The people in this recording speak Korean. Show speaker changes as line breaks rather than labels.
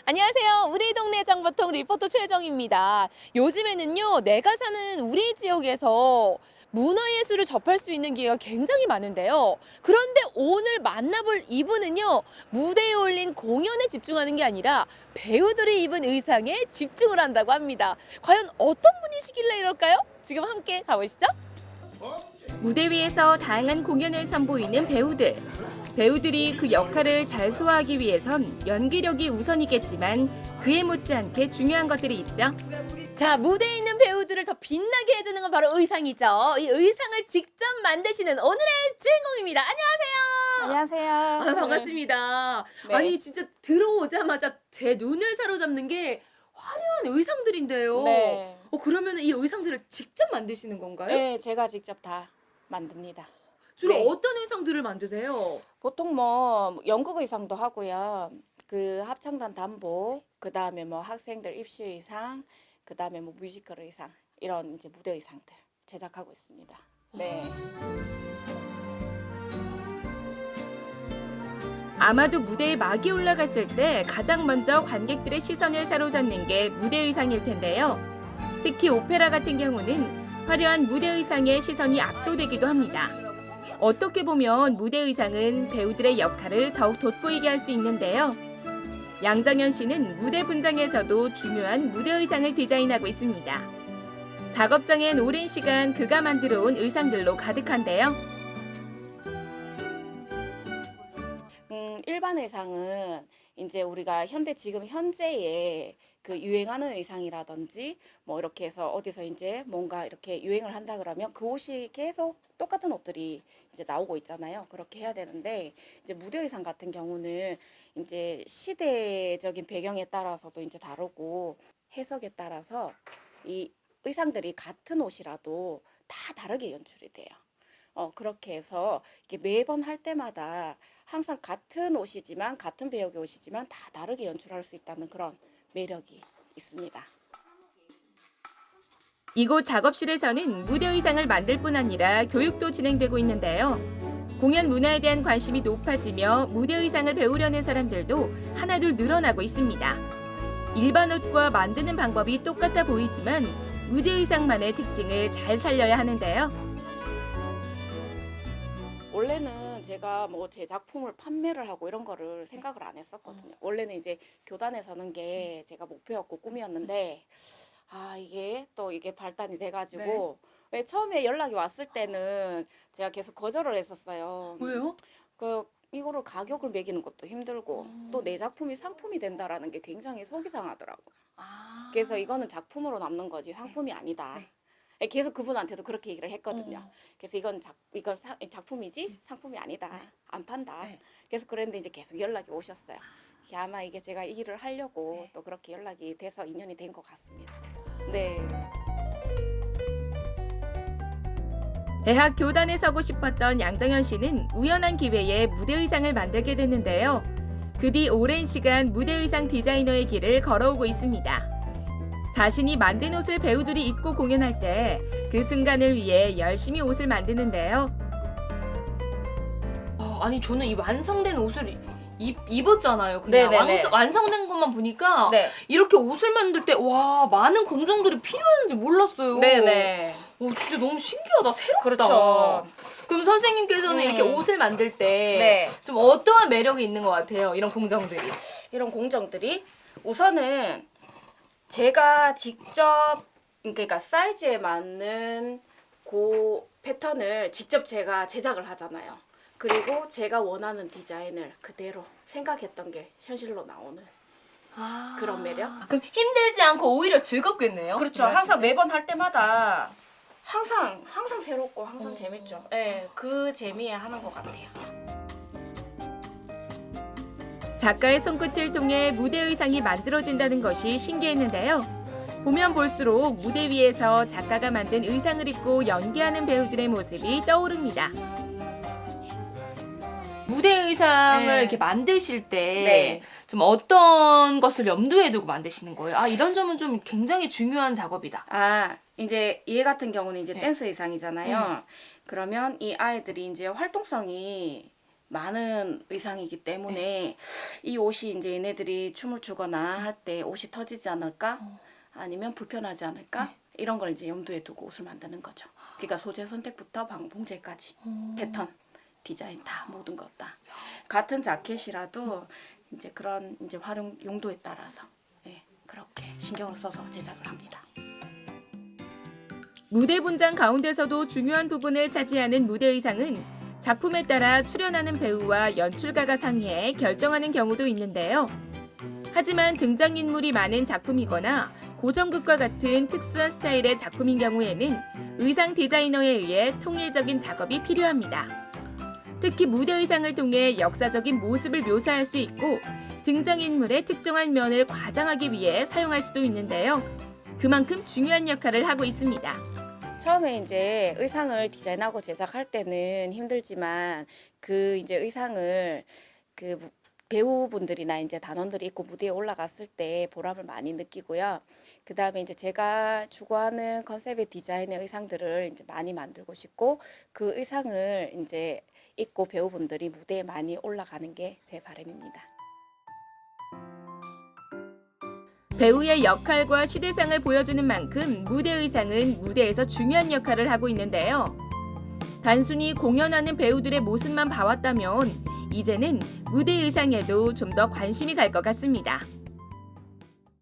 안녕하세요. 우리 동네 정보통 리포터 최정입니다. 요즘에는요, 내가 사는 우리 지역에서 문화예술을 접할 수 있는 기회가 굉장히 많은데요. 그런데 오늘 만나볼 이분은요, 무대에 올린 공연에 집중하는 게 아니라 배우들이 입은 의상에 집중을 한다고 합니다. 과연 어떤 분이시길래 이럴까요? 지금 함께 가보시죠. 무대 위에서 다양한 공연을 선보이는 배우들. 배우들이 그 역할을 잘 소화하기 위해선 연기력이 우선이겠지만 그에 못지않게 중요한 것들이 있죠. 자, 무대에 있는 배우들을 더 빛나게 해주는 건 바로 의상이죠. 이 의상을 직접 만드시는 오늘의 주인공입니다. 안녕하세요.
안녕하세요.
아, 반갑습니다.
네.
아니, 진짜 들어오자마자 제 눈을 사로잡는 게 화려한 의상들인데요.
네.
그러면 이 의상들을 직접 만드시는 건가요?
네, 제가 직접 다 만듭니다.
주로
네.
어떤 의상들을 만드세요?
보통 뭐 연극 의상도 하고요. 그 합창단 단복, 그다음에 뭐 학생들 입시 의상, 그다음에 뭐 뮤지컬 의상 이런 이제 무대 의상들 제작하고 있습니다. 네.
아마도 무대에 막이 올라갔을 때 가장 먼저 관객들의 시선을 사로잡는 게 무대 의상일 텐데요. 특히 오페라 같은 경우는 화려한 무대 의상에 시선이 압도되기도 합니다. 어떻게 보면 무대 의상은 배우들의 역할을 더욱 돋보이게 할 수 있는데요. 양정현 씨는 무대 분장에서도 중요한 무대 의상을 디자인하고 있습니다. 작업장엔 오랜 시간 그가 만들어 온 의상들로 가득한데요.
일반 의상은 이제 우리가 지금 현재의 그 유행하는 의상이라든지 뭐 이렇게 해서 어디서 이제 뭔가 이렇게 유행을 한다 그러면 그 옷이 계속 똑같은 옷들이 이제 나오고 있잖아요. 그렇게 해야 되는데 이제 무대 의상 같은 경우는 이제 시대적인 배경에 따라서도 이제 다르고 해석에 따라서 이 의상들이 같은 옷이라도 다 다르게 연출이 돼요. 그렇게 해서 이게 매번 할 때마다 항상 같은 옷이지만 같은 배역의 옷이지만 다 다르게 연출할 수 있다는 그런 매력이 있습니다.
이곳 작업실에서는 무대 의상을 만들 뿐 아니라 교육도 진행되고 있는데요. 공연 문화에 대한 관심이 높아지며 무대 의상을 배우려는 사람들도 하나둘 늘어나고 있습니다. 일반 옷과 만드는 방법이 똑같아 보이지만 무대 의상만의 특징을 잘 살려야 하는데요.
원래는 제가 뭐 제 작품을 판매를 하고 이런 거를 생각을 안 했었거든요. 원래는 이제 교단에 서는 게 제가 목표였고 꿈이었는데 이게 발단이 돼가지고 왜 처음에 연락이 왔을 때는 제가 계속 거절을 했었어요.
왜요?
이거를 가격을 매기는 것도 힘들고 또 내 작품이 상품이 된다라는 게 굉장히 속이 상하더라고요. 그래서 이거는 작품으로 남는 거지 상품이 아니다. 계속 그분한테도 그렇게 얘기를 했거든요. 그래서 이건 작품이지 상품이 아니다. 안 판다. 그래서 그랬는데 이제 계속 연락이 오셨어요. 아마 이게 제가 이 일을 하려고 또 그렇게 연락이 돼서 인연이 된 것 같습니다. 네.
대학 교단에 서고 싶었던 양정현 씨는 우연한 기회에 무대 의상을 만들게 됐는데요. 그 뒤 오랜 시간 무대 의상 디자이너의 길을 걸어오고 있습니다. 자신이 만든 옷을 배우들이 입고 공연할 때 그 순간을 위해 열심히 옷을 만드는데요.
아니 저는 이 완성된 옷을 입었잖아요. 그냥
네네네.
완성된 것만 보니까
네.
이렇게 옷을 만들 때 와 많은 공정들이 필요한지 몰랐어요.
네네.
진짜 너무 신기하다. 새롭다.
그렇죠.
그럼 선생님께서는 이렇게 옷을 만들 때
네.
좀 어떠한 매력이 있는 것 같아요? 이런 공정들이.
이런 공정들이 우선은 제가 직접 그러니까 사이즈에 맞는 그 패턴을 직접 제가 제작을 하잖아요. 그리고 제가 원하는 디자인을 그대로 생각했던 게 현실로 나오는 그런 매력.
그럼 힘들지 않고 오히려 즐겁겠네요.
그렇죠. 항상 매번 할 때마다 항상 새롭고 항상 재밌죠. 네, 그 재미에 하는 것 같아요.
작가의 손끝을 통해 무대 의상이 만들어진다는 것이 신기했는데요. 보면 볼수록 무대 위에서 작가가 만든 의상을 입고 연기하는 배우들의 모습이 떠오릅니다.
무대 의상을
네.
이렇게 만드실 때
네.
좀 어떤 것을 염두에 두고 만드시는 거예요? 이런 점은 좀 굉장히 중요한 작업이다.
이제 얘 같은 경우는 이제
네.
댄스 의상이잖아요. 그러면 이 아이들이 이제 활동성이 많은 의상이기 때문에 이 옷이 이제 얘네들이 춤을 추거나 할 때 옷이 터지지 않을까? 아니면 불편하지 않을까? 이런 걸 이제 염두에 두고 옷을 만드는 거죠. 그러니까 소재 선택부터 봉제까지 패턴, 디자인 다 모든 것 다. 같은 자켓이라도 이제 그런 이제 활용 용도에 따라서 그렇게 신경을 써서 제작을 합니다.
무대 분장 가운데서도 중요한 부분을 차지하는 무대 의상은 작품에 따라 출연하는 배우와 연출가가 상의해 결정하는 경우도 있는데요. 하지만 등장인물이 많은 작품이거나 고전극과 같은 특수한 스타일의 작품인 경우에는 의상 디자이너에 의해 통일적인 작업이 필요합니다. 특히 무대 의상을 통해 역사적인 모습을 묘사할 수 있고 등장인물의 특정한 면을 과장하기 위해 사용할 수도 있는데요. 그만큼 중요한 역할을 하고 있습니다.
처음에 이제 의상을 디자인하고 제작할 때는 힘들지만 그 이제 의상을 그 배우분들이나 이제 단원들이 입고 무대에 올라갔을 때 보람을 많이 느끼고요. 그 다음에 이제 제가 추구하는 컨셉의 디자인의 의상들을 이제 많이 만들고 싶고 그 의상을 이제 입고 배우분들이 무대에 많이 올라가는 게 제 바람입니다.
배우의 역할과 시대상을 보여주는 만큼 무대 의상은 무대에서 중요한 역할을 하고 있는데요. 단순히 공연하는 배우들의 모습만 봐왔다면 이제는 무대 의상에도 좀 더 관심이 갈 것 같습니다.